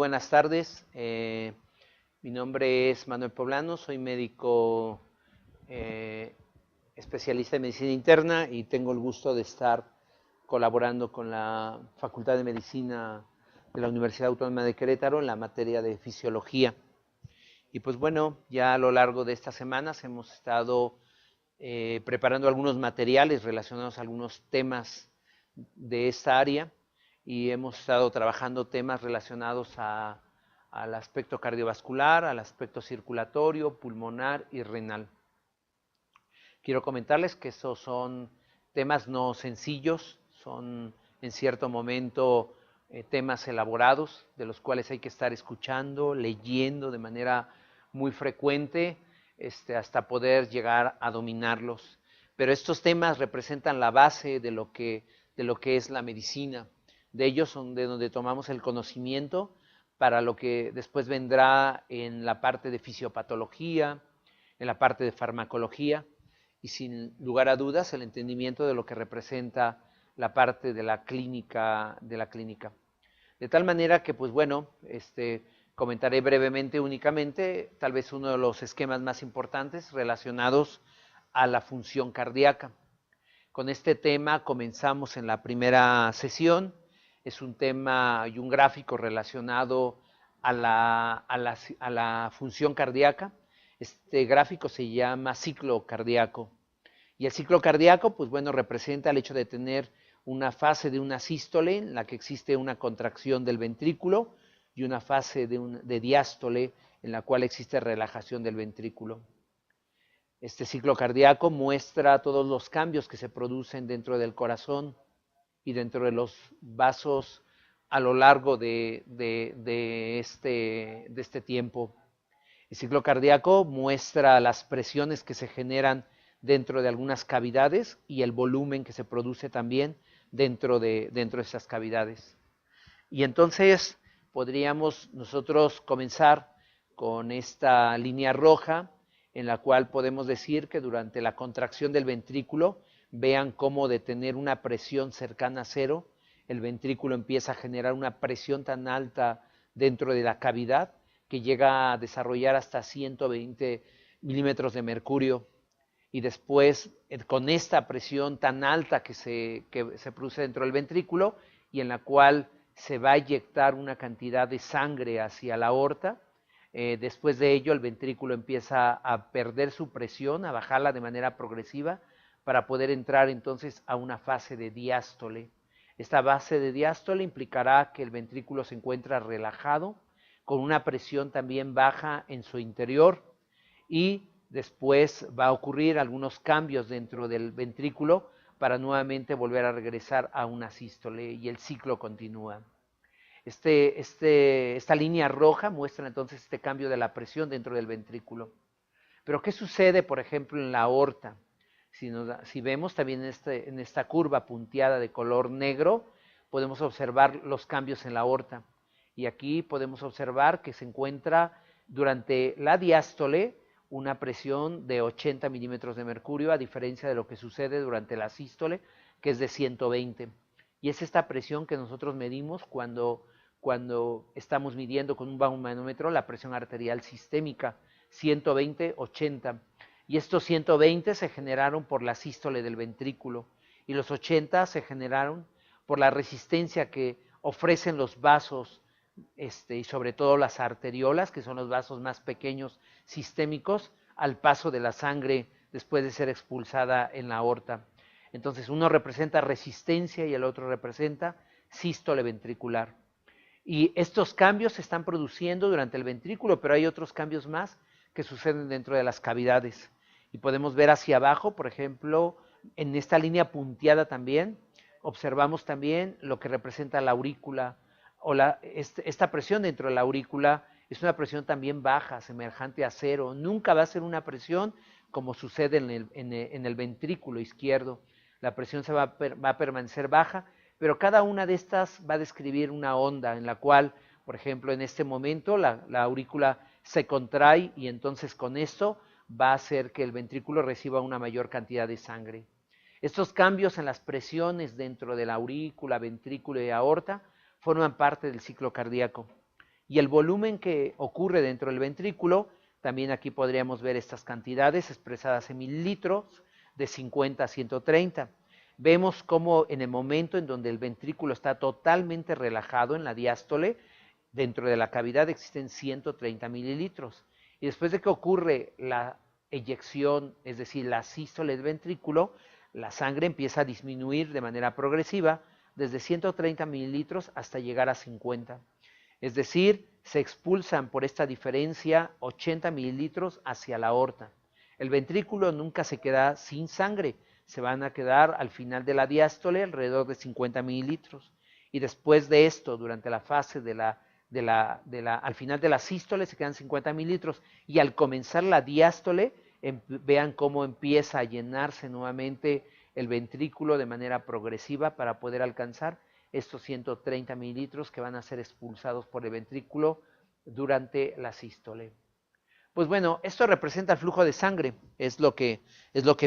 buenas tardes. Mi nombre es Manuel Poblano, soy médico eh, especialista en medicina interna y tengo el gusto de estar colaborando con la Facultad de Medicina de la Universidad Autónoma de Querétaro en la materia de fisiología. Y pues bueno, ya a lo largo de estas semanas hemos estado preparando algunos materiales relacionados a algunos temas de esta área y hemos estado trabajando temas relacionados al aspecto cardiovascular, al aspecto circulatorio, pulmonar y renal. Quiero comentarles que estos son temas no sencillos, son en cierto momento temas elaborados de los cuales hay que estar escuchando, leyendo de manera muy frecuente hasta poder llegar a dominarlos. Pero estos temas representan la base de lo que es la medicina. De ellos son de donde tomamos el conocimiento para lo que después vendrá en la parte de fisiopatología, en la parte de farmacología y sin lugar a dudas el entendimiento de lo que representa la parte de la clínica. De tal manera que, pues bueno, comentaré brevemente únicamente tal vez uno de los esquemas más importantes relacionados a la función cardíaca. Con este tema comenzamos en la primera sesión. Es un tema y un gráfico relacionado a la función cardíaca. Este gráfico se llama ciclo cardíaco. Y el ciclo cardíaco, pues bueno, representa el hecho de tener una fase de una sístole en la que existe una contracción del ventrículo y una fase de diástole en la cual existe relajación del ventrículo. Este ciclo cardíaco muestra todos los cambios que se producen dentro del corazón y dentro de los vasos a lo largo de este tiempo. El ciclo cardíaco muestra las presiones que se generan dentro de algunas cavidades y el volumen que se produce también dentro de esas cavidades. Y entonces podríamos nosotros comenzar con esta línea roja en la cual podemos decir que durante la contracción del ventrículo, vean cómo de tener una presión cercana a cero, el ventrículo empieza a generar una presión tan alta dentro de la cavidad que llega a desarrollar hasta 120 milímetros de mercurio. Y después, con esta presión tan alta que se produce dentro del ventrículo y en la cual se va a inyectar una cantidad de sangre hacia la aorta, después de ello el ventrículo empieza a perder su presión, a bajarla de manera progresiva para poder entrar entonces a una fase de diástole. Esta fase de diástole implicará que el ventrículo se encuentra relajado, con una presión también baja en su interior y después va a ocurrir algunos cambios dentro del ventrículo para nuevamente volver a regresar a una sístole y el ciclo continúa. Esta línea roja muestra entonces este cambio de la presión dentro del ventrículo. Pero ¿qué sucede, por ejemplo, en la aorta? Si vemos también en esta curva punteada de color negro, podemos observar los cambios en la aorta. Y aquí podemos observar que se encuentra durante la diástole una presión de 80 milímetros de mercurio, a diferencia de lo que sucede durante la sístole, que es de 120. Y es esta presión que nosotros medimos cuando estamos midiendo con un baumanómetro la presión arterial sistémica, 120-80. Y estos 120 se generaron por la sístole del ventrículo y los 80 se generaron por la resistencia que ofrecen los vasos y sobre todo las arteriolas, que son los vasos más pequeños sistémicos, al paso de la sangre después de ser expulsada en la aorta. Entonces uno representa resistencia y el otro representa sístole ventricular. Y estos cambios se están produciendo durante el ventrículo, pero hay otros cambios más que suceden dentro de las cavidades. Y podemos ver hacia abajo, por ejemplo, en esta línea punteada también, observamos también lo que representa la aurícula, o esta presión dentro de la aurícula es una presión también baja, semejante a cero. Nunca va a ser una presión como sucede en el ventrículo izquierdo. La presión va a permanecer baja, pero cada una de estas va a describir una onda en la cual, por ejemplo, en este momento la aurícula se contrae y entonces con esto va a hacer que el ventrículo reciba una mayor cantidad de sangre. Estos cambios en las presiones dentro de la aurícula, ventrículo y aorta forman parte del ciclo cardíaco. Y el volumen que ocurre dentro del ventrículo, también aquí podríamos ver estas cantidades expresadas en mililitros, de 50 a 130. Vemos cómo en el momento en donde el ventrículo está totalmente relajado en la diástole, dentro de la cavidad existen 130 mililitros. Y después de que ocurre la eyección, es decir, la sístole del ventrículo, la sangre empieza a disminuir de manera progresiva desde 130 mililitros hasta llegar a 50. Es decir, se expulsan por esta diferencia 80 mililitros hacia la aorta. El ventrículo nunca se queda sin sangre, se van a quedar al final de la diástole alrededor de 50 mililitros. Y después de esto, durante la fase al final de la sístole se quedan 50 mililitros. Y al comenzar la diástole, vean cómo empieza a llenarse nuevamente el ventrículo de manera progresiva para poder alcanzar estos 130 mililitros que van a ser expulsados por el ventrículo durante la sístole. Pues bueno, esto representa el flujo de sangre, es lo que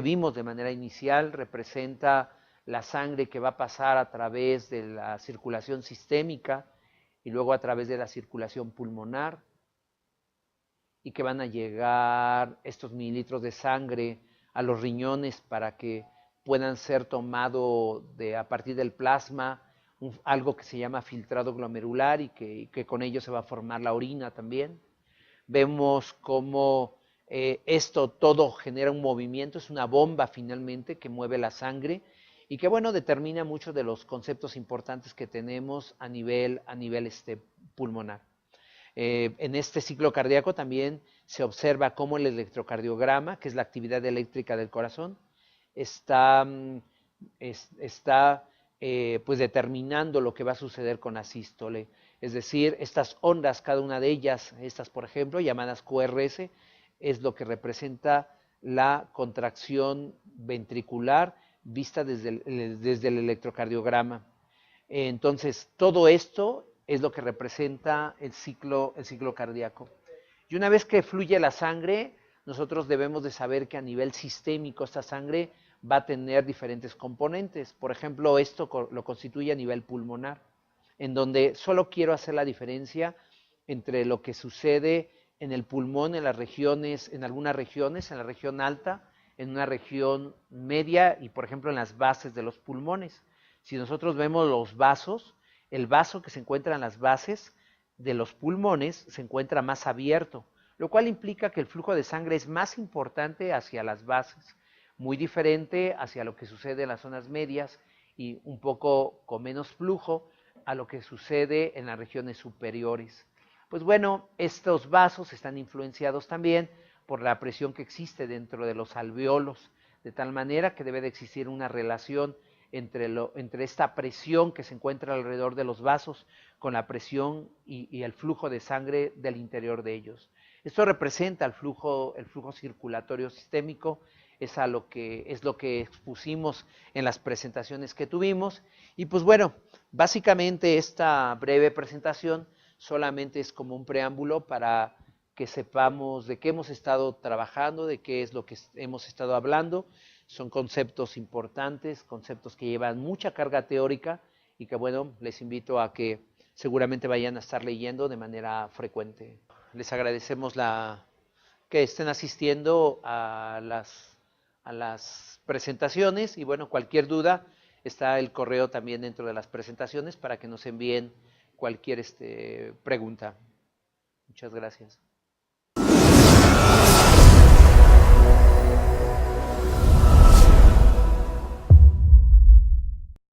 vimos de manera inicial, representa la sangre que va a pasar a través de la circulación sistémica y luego a través de la circulación pulmonar, y que van a llegar estos mililitros de sangre a los riñones para que puedan ser tomados a partir del plasma, algo que se llama filtrado glomerular, y que con ello se va a formar la orina también. Vemos cómo esto todo genera un movimiento, es una bomba finalmente que mueve la sangre y que, bueno, determina muchos de los conceptos importantes que tenemos a nivel pulmonar. En este ciclo cardíaco también se observa cómo el electrocardiograma, que es la actividad eléctrica del corazón, está pues determinando lo que va a suceder con la sístole. Es decir, estas ondas, cada una de ellas, estas por ejemplo, llamadas QRS, es lo que representa la contracción ventricular vista desde el electrocardiograma. Entonces, todo esto es lo que representa el ciclo cardíaco. Y una vez que fluye la sangre, nosotros debemos de saber que a nivel sistémico esta sangre va a tener diferentes componentes. Por ejemplo, esto lo constituye a nivel pulmonar, en donde solo quiero hacer la diferencia entre lo que sucede en el pulmón, en algunas regiones, en la región alta, en una región media y, por ejemplo, en las bases de los pulmones. Si nosotros vemos los vasos, el vaso que se encuentra en las bases de los pulmones se encuentra más abierto, lo cual implica que el flujo de sangre es más importante hacia las bases, muy diferente hacia lo que sucede en las zonas medias y un poco con menos flujo a lo que sucede en las regiones superiores. Pues bueno, estos vasos están influenciados también por la presión que existe dentro de los alveolos, de tal manera que debe de existir una relación entre esta presión que se encuentra alrededor de los vasos con la presión y el flujo de sangre del interior de ellos. Esto representa el flujo circulatorio sistémico, es lo que expusimos en las presentaciones que tuvimos. Y pues bueno, básicamente esta breve presentación solamente es como un preámbulo para que sepamos de qué hemos estado trabajando, de qué es lo que hemos estado hablando. Son conceptos importantes, conceptos que llevan mucha carga teórica y que, bueno, les invito a que seguramente vayan a estar leyendo de manera frecuente. Les agradecemos que estén asistiendo a las presentaciones y, bueno, cualquier duda, está el correo también dentro de las presentaciones para que nos envíen cualquier pregunta. Muchas gracias.